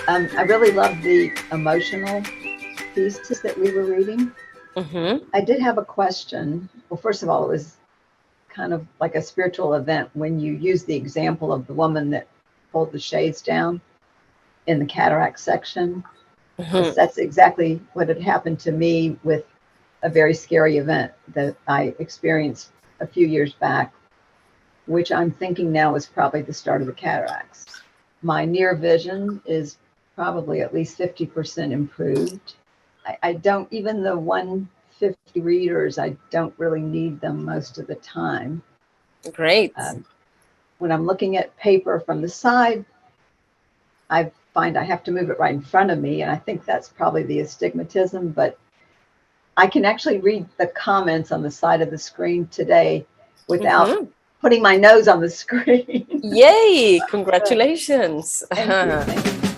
I really love the emotional pieces that we were reading. Mm-hmm. I did have a question. Well, first of all, it was kind of like a spiritual event when you used the example of the woman that pulled the shades down in the cataract section. Mm-hmm. That's exactly what had happened to me with a very scary event that I experienced a few years back, which I'm thinking now is probably the start of the cataracts. My near vision is probably at least 50% improved. I don't, even the 150 readers, I don't really need them most of the time. Great. When I'm looking at paper from the side, I find I have to move it right in front of me, and I think that's probably the astigmatism, but I can actually read the comments on the side of the screen today without Mm-hmm. putting my nose on the screen. Yay! Congratulations. Thank you. Thank you.